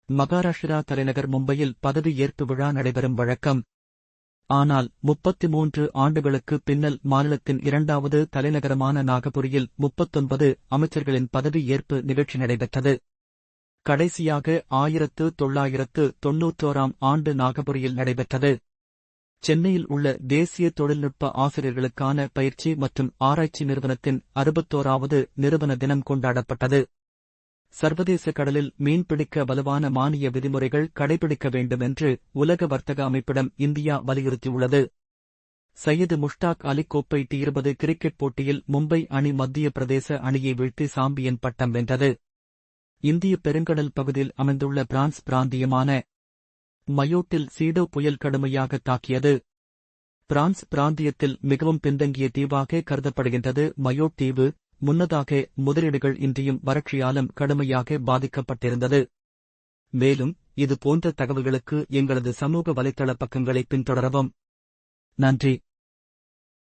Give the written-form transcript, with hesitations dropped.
மகாராஷ்டிரா தலைநகர் மும்பையில் பதவி ஏற்பு விழா நடைபெறும் வழக்கம். ஆனால் 33 ஆண்டுகளுக்கு பின்னல் மாநிலத்தின் இரண்டாவது தலைநகரமான நாகபுரியில் 39 அமைச்சர்களின் பதவி ஏற்பு நிகழ்ச்சி நடைபெற்றது. கடைசியாக 1991ஆம் ஆண்டு நாகபுரியில் நடைபெற்றது. சென்னையில் உள்ள தேசிய தொழில்நுட்ப ஆசிரியர்களுக்கான பயிற்சி மற்றும் ஆராய்ச்சி நிறுவனத்தின் 61வது நிறுவன தினம் கொண்டாடப்பட்டது. சர்வதேச கடலில் மீன்பிடிக்க வலுவான மானிய விதிமுறைகள் கடைபிடிக்க வேண்டும் என்று உலக வர்த்தக அமைப்பிடம் இந்தியா வலியுறுத்தியுள்ளது. சையது முஷ்டாக் அலி கோப்பை T20 கிரிக்கெட் போட்டியில் மும்பை அணி மத்திய பிரதேச அணியை வீழ்த்தி சாம்பியன் பட்டம் வென்றது. இந்திய பெருங்கடல் பகுதியில் அமைந்துள்ள பிரான்ஸ் பிராந்தியமான மயோட்டில் சீடோ புயல் கடுமையாக தாக்கியது. பிரான்ஸ் பிராந்தியத்தில் மிகவும் பின்தங்கிய தீவாக கருதப்படுகின்றது மயோட் தீவு. முன்னதாக முதலீடுகள் இன்றியும் வறட்சியாலும் கடுமையாக பாதிக்கப்பட்டிருந்தது. மேலும் இது போன்ற தகவல்களுக்கு எங்களது சமூக வலைத்தள பக்கங்களை பின்தொடரவும். நன்றி.